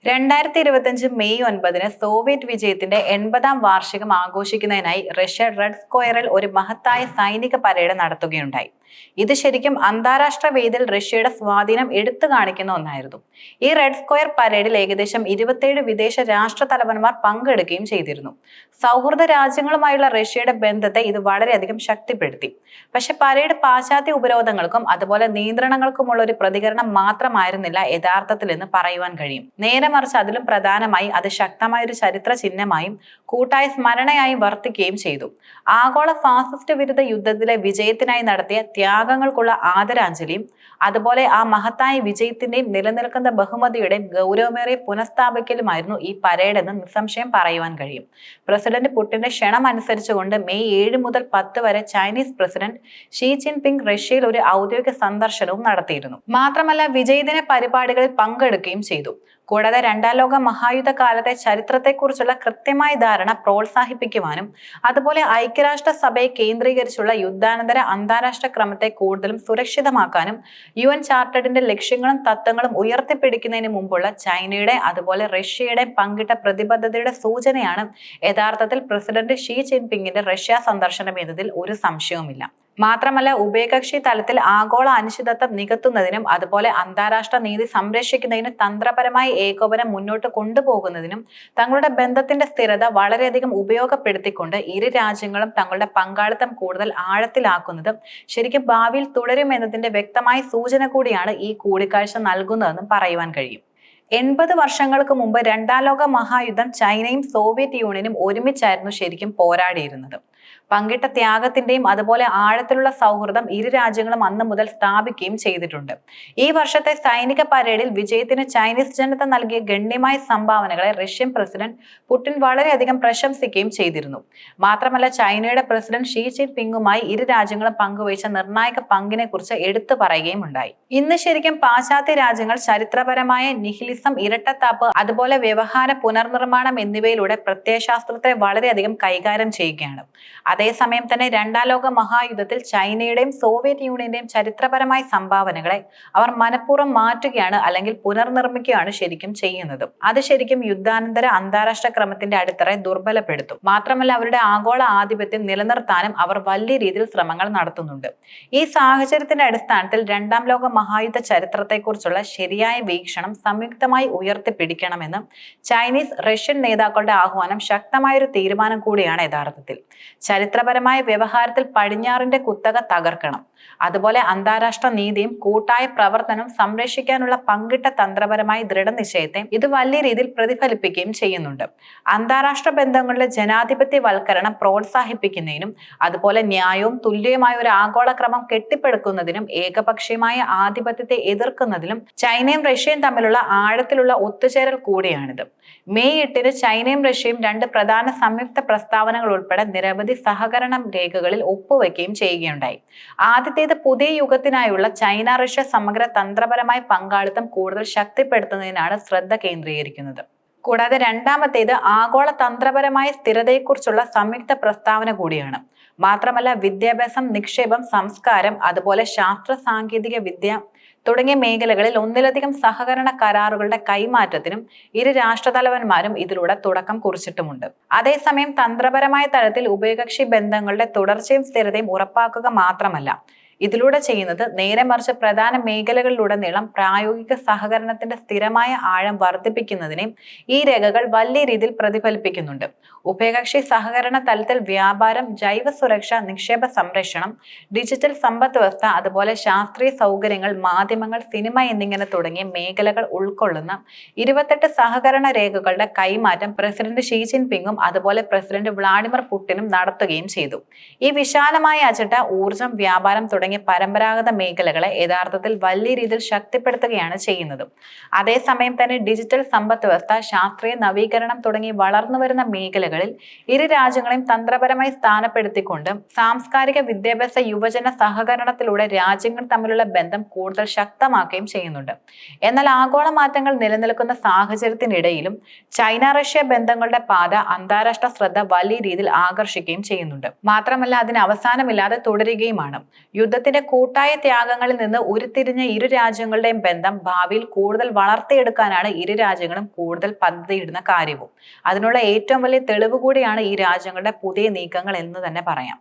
2025 May 9 Soviet വിജയത്തിന്റെ 80-ാം വാർഷികം ആഘോഷിക്കുന്നതിനായി Russia red സ്ക്വയറിൽ ഒരു മഹത്തായ സൈനിക പരേഡ് നടത്തുകയുണ്ടായി. ഇത് ശരിക്കും അന്താരാഷ്ട്ര വേദിയിൽ റഷ്യയുടെ സ്വാധീനം എടുത്തു കാണിക്കുന്ന ഒന്നായിരുന്നു. ഈ റെഡ് സ്ക്വയർ പരേഡിൽ ഏകദേശം 27 വിദേശ രാഷ്ട്ര തലവന്മാർ പങ്കെടുക്കുകയും ചെയ്തിരുന്നു. സൗഹൃദ രാജ്യങ്ങളുമായുള്ള റഷ്യയുടെ ബന്ധത്തെ ഇത് വളരെയധികം ശക്തിപ്പെടുത്തി. പക്ഷെ പരേഡ് പാശ്ചാത്യ ഉപരോധങ്ങൾക്കും അതുപോലെ നിയന്ത്രണങ്ങൾക്കുമുള്ള ഒരു പ്രതികരണം മാത്രമായിരുന്നില്ല യഥാർത്ഥത്തിൽ എന്ന് പറയുവാൻ കഴിയും. നേരെ മറിച്ച് അതിലും പ്രധാനമായി അത് ശക്തമായ ഒരു ചരിത്ര ചിഹ്നമായും കൂട്ടായ സ്മരണയായും വർത്തിക്കുകയും ചെയ്തു. ആഗോള ഫാസിസ്റ്റ് വിരുദ്ധ യുദ്ധത്തിലെ വിജയത്തിനായി നടത്തിയ ത്യാഗങ്ങൾക്കുള്ള ആദരാഞ്ജലിയും അതുപോലെ ആ മഹത്തായ വിജയത്തിന്റെയും നിലനിൽക്കുന്ന ബഹുമതിയുടെയും ഗൗരവമേറിയ പുനഃസ്ഥാപിക്കലുമായിരുന്നു ഈ പരേഡ് എന്ന് നിസ്സംശയം പറയുവാൻ കഴിയും. പ്രസിഡന്റ് പുടിന്റെ ക്ഷണം അനുസരിച്ചുകൊണ്ട് മെയ് 7 മുതൽ 10 വരെ ചൈനീസ് പ്രസിഡന്റ് ഷീ ജിൻപിങ് റഷ്യയിൽ ഒരു ഔദ്യോഗിക സന്ദർശനവും നടത്തിയിരുന്നു. മാത്രമല്ല വിജയദിന പരിപാടികളിൽ പങ്കെടുക്കുകയും ചെയ്തു. കൂടാതെ രണ്ടാം ലോക മഹായുദ്ധ കാലത്തെ ചരിത്രത്തെക്കുറിച്ചുള്ള കൃത്യമായ ധാരണ പ്രോത്സാഹിപ്പിക്കുവാനും അതുപോലെ ഐക്യരാഷ്ട്ര സഭയെ കേന്ദ്രീകരിച്ചുള്ള യുദ്ധാനന്തര അന്താരാഷ്ട്ര ക്രമത്തെ കൂടുതലും സുരക്ഷിതമാക്കാനും UN ചാർട്ടറിന്റെ ലക്ഷ്യങ്ങളും തത്വങ്ങളും ഉയർത്തിപ്പിടിക്കുന്നതിന് മുമ്പുള്ള ചൈനയുടെ അതുപോലെ റഷ്യയുടെ പങ്കിട്ട പ്രതിബദ്ധതയുടെ സൂചനയാണ് യഥാർത്ഥത്തിൽ പ്രസിഡന്റ് ഷീ ജിൻപിങ്ങിന്റെ റഷ്യ സന്ദർശനം എന്നതിൽ ഒരു സംശയവുമില്ല. മാത്രമല്ല ഉഭയകക്ഷി തലത്തിൽ ആഗോള അനിശ്ചിതത്വം നികത്തുന്നതിനും അതുപോലെ അന്താരാഷ്ട്ര നീതി സംരക്ഷിക്കുന്നതിനും തന്ത്രപരമായ ഏകോപനം മുന്നോട്ട് കൊണ്ടുപോകുന്നതിനും തങ്ങളുടെ ബന്ധത്തിന്റെ സ്ഥിരത വളരെയധികം ഉപയോഗപ്പെടുത്തിക്കൊണ്ട് ഇരു രാജ്യങ്ങളും തങ്ങളുടെ പങ്കാളിത്തം കൂടുതൽ ആഴത്തിലാക്കുന്നതും ശരിക്കും ഭാവിയിൽ തുടരുമെന്നതിന്റെ വ്യക്തമായ സൂചന കൂടിയാണ് ഈ കൂടിക്കാഴ്ച നൽകുന്നതെന്നും പറയുവാൻ കഴിയും. 80 വർഷങ്ങൾക്ക് മുമ്പ് രണ്ടാം ലോക മഹായുദ്ധം ചൈനയും സോവിയറ്റ് യൂണിയനും ഒരുമിച്ചായിരുന്നു ശരിക്കും പോരാടിയിരുന്നത്. പങ്കിട്ട ത്യാഗത്തിന്റെയും അതുപോലെ ആഴത്തിലുള്ള സൗഹൃദം ഇരു രാജ്യങ്ങളും അന്ന് മുതൽ സ്ഥാപിക്കുകയും ചെയ്തിട്ടുണ്ട്. ഈ വർഷത്തെ സൈനിക പരേഡിൽ വിജയത്തിന് ചൈനീസ് ജനത നൽകിയ ഗണ്യമായ സംഭാവനകളെ റഷ്യൻ പ്രസിഡന്റ് പുടിൻ വളരെയധികം പ്രശംസിക്കുകയും ചെയ്തിരുന്നു. മാത്രമല്ല ചൈനയുടെ പ്രസിഡന്റ് ഷീ ജിൻപിങ്ങുമായി ഇരു രാജ്യങ്ങളും പങ്കുവച്ച നിർണായക പങ്കിനെ കുറിച്ച് എടുത്തു പറയുകയും ഉണ്ടായി. ഇന്ന് ശരിക്കും പാശ്ചാത്യ രാജ്യങ്ങൾ ചരിത്രപരമായ നിഹിലിസം, ഇരട്ടത്താപ്പ് അതുപോലെ വ്യവഹാര പുനർനിർമ്മാണം എന്നിവയിലൂടെ പ്രത്യയശാസ്ത്രത്തെ വളരെയധികം കൈകാര്യം ചെയ്യുകയാണ്. അതേസമയം തന്നെ രണ്ടാം ലോക മഹായുദ്ധത്തിൽ ചൈനയുടെയും സോവിയറ്റ് യൂണിയന്റെയും ചരിത്രപരമായ സംഭാവനകളെ അവർ മനഃപൂർവ്വം മാറ്റുകയാണ് അല്ലെങ്കിൽ പുനർനിർമ്മിക്കുകയാണ് ശരിക്കും ചെയ്യുന്നത്. അത് ശരിക്കും യുദ്ധാനന്തര അന്താരാഷ്ട്ര ക്രമത്തിന്റെ അടിത്തറയെ ദുർബലപ്പെടുത്തും. മാത്രമല്ല അവരുടെ ആഗോള ആധിപത്യം നിലനിർത്താനും അവർ വലിയ രീതിയിൽ ശ്രമങ്ങൾ നടത്തുന്നുണ്ട്. ഈ സാഹചര്യത്തിന്റെ അടിസ്ഥാനത്തിൽ രണ്ടാം ലോക മഹായുദ്ധ ചരിത്രത്തെക്കുറിച്ചുള്ള ശരിയായ വീക്ഷണം സംയുക്തമായി ഉയർത്തിപ്പിടിക്കണമെന്ന് ചൈനീസ് റഷ്യൻ നേതാക്കളുടെ ആഹ്വാനം ശക്തമായൊരു തീരുമാനം കൂടിയാണ് യഥാർത്ഥത്തിൽ. ചരിത്രപരമായ വ്യവഹാരത്തിൽ പടിഞ്ഞാറിന്റെ കുത്തക തകർക്കണം. അതുപോലെ അന്താരാഷ്ട്ര നീതിയും കൂട്ടായ പ്രവർത്തനവും സംരക്ഷിക്കാനുള്ള പങ്കിട്ട തന്ത്രപരമായ ദൃഢനിശ്ചയത്തെ ഇത് വലിയ രീതിയിൽ പ്രതിഫലിപ്പിക്കുകയും ചെയ്യുന്നുണ്ട്. അന്താരാഷ്ട്ര ബന്ധങ്ങളുടെ ജനാധിപത്യവൽക്കരണം പ്രോത്സാഹിപ്പിക്കുന്നതിനും അതുപോലെ ന്യായവും തുല്യവുമായ ഒരു ആഗോളക്രമം കെട്ടിപ്പടുക്കുന്നതിനും ഏകപക്ഷീയമായ ആധിപത്യത്തെ എതിർക്കുന്നതിലും ചൈനയും റഷ്യയും തമ്മിലുള്ള ആഴത്തിലുള്ള ഒത്തുചേരൽ കൂടിയാണിത്. മെയ് 8 ചൈനയും റഷ്യയും 2 പ്രധാന സംയുക്ത പ്രസ്താവനകൾ ഉൾപ്പെടെ നിരവധി സഹകരണ രേഖകളിൽ ഒപ്പുവെക്കുകയും ചെയ്യുകയുണ്ടായി. ആദ്യത്തേത് പുതിയ യുഗത്തിനായുള്ള ചൈന റഷ്യ സമഗ്ര തന്ത്രപരമായ പങ്കാളിത്തം കൂടുതൽ ശക്തിപ്പെടുത്തുന്നതിനാണ് ശ്രദ്ധ കേന്ദ്രീകരിക്കുന്നത്. കൂടാതെ രണ്ടാമത്തേത് ആഗോള തന്ത്രപരമായ സ്ഥിരതയെക്കുറിച്ചുള്ള സംയുക്ത പ്രസ്താവന കൂടിയാണ്. മാത്രമല്ല വിദ്യാഭ്യാസം, നിക്ഷേപം, സംസ്കാരം അതുപോലെ ശാസ്ത്ര സാങ്കേതിക വിദ്യ തുടങ്ങിയ മേഖലകളിൽ ഒന്നിലധികം സഹകരണ കരാറുകളുടെ കൈമാറ്റത്തിനും ഇരു രാഷ്ട്രതലവന്മാരും ഇതിലൂടെ തുടക്കം കുറിച്ചിട്ടുമുണ്ട്. അതേസമയം തന്ത്രപരമായ തലത്തിൽ ഉഭയകക്ഷി ബന്ധങ്ങളുടെ തുടർച്ചയും സ്ഥിരതയും ഉറപ്പാക്കുക മാത്രമല്ല ഇതിലൂടെ ചെയ്യുന്നത് നേരെ മറിച്ച് പ്രധാന മേഖലകളിലുടനീളം പ്രായോഗിക സഹകരണത്തിന്റെ സ്ഥിരമായ ആഴം വർദ്ധിപ്പിക്കുന്നതിനെയും ഈ രേഖകൾ വലിയ രീതിയിൽ പ്രതിഫലിപ്പിക്കുന്നുണ്ട്. ഉഭയകക്ഷി സഹകരണ തലത്തിൽ വ്യാപാരം, ജൈവ സുരക്ഷ, നിക്ഷേപ സംരക്ഷണം, ഡിജിറ്റൽ സമ്പദ് വ്യവസ്ഥ അതുപോലെ ശാസ്ത്രീയ സൗകര്യങ്ങൾ, മാധ്യമങ്ങൾ, സിനിമ എന്നിങ്ങനെ തുടങ്ങിയ മേഖലകൾ ഉൾക്കൊള്ളുന്ന 28 സഹകരണ രേഖകളുടെ കൈമാറ്റം പ്രസിഡന്റ് ഷീ ജിൻപിങ്ങും അതുപോലെ പ്രസിഡന്റ് വ്ളാഡിമിർ പുടിനും നടത്തുകയും ചെയ്തു. ഈ വിശാലമായ അജണ്ട ഊർജം, വ്യാപാരം തുടങ്ങിയ പരമ്പരാഗത മേഖലകളെ യഥാർത്ഥത്തിൽ വലിയ രീതിയിൽ ശക്തിപ്പെടുത്തുകയാണ് ചെയ്യുന്നത്. അതേസമയം തന്നെ ഡിജിറ്റൽ സമ്പദ് വ്യവസ്ഥ, ശാസ്ത്രീയ നവീകരണം തുടങ്ങി വളർന്നു വരുന്ന മേഖലകളിൽ ഇരു രാജ്യങ്ങളെയും തന്ത്രപരമായി സ്ഥാനപ്പെടുത്തിക്കൊണ്ട് സാംസ്കാരിക, വിദ്യാഭ്യാസ, യുവജന സഹകരണത്തിലൂടെ രാജ്യങ്ങൾ തമ്മിലുള്ള ബന്ധം കൂടുതൽ ശക്തമാക്കുകയും ചെയ്യുന്നുണ്ട്. എന്നാൽ ആഗോള മാറ്റങ്ങൾ നിലനിൽക്കുന്ന സാഹചര്യത്തിനിടയിലും ചൈന റഷ്യ ബന്ധങ്ങളുടെ പാത അന്താരാഷ്ട്ര ശ്രദ്ധ വലിയ രീതിയിൽ ആകർഷിക്കുകയും ചെയ്യുന്നുണ്ട്. മാത്രമല്ല അതിന് അവസാനമില്ലാതെ തുടരുകയുമാണ്. യുദ്ധ യുദ്ധത്തിന്റെ കൂട്ടായ ത്യാഗങ്ങളിൽ നിന്ന് ഉരുത്തിരിഞ്ഞ ഇരു രാജ്യങ്ങളുടെയും ബന്ധം ഭാവിയിൽ കൂടുതൽ വളർത്തിയെടുക്കാനാണ് ഇരു രാജ്യങ്ങളും കൂടുതൽ പദ്ധതിയിടുന്ന കാര്യവും. അതിനുള്ള ഏറ്റവും വലിയ തെളിവ് കൂടിയാണ് ഈ രാജ്യങ്ങളുടെ പുതിയ നീക്കങ്ങൾ എന്ന് തന്നെ പറയാം.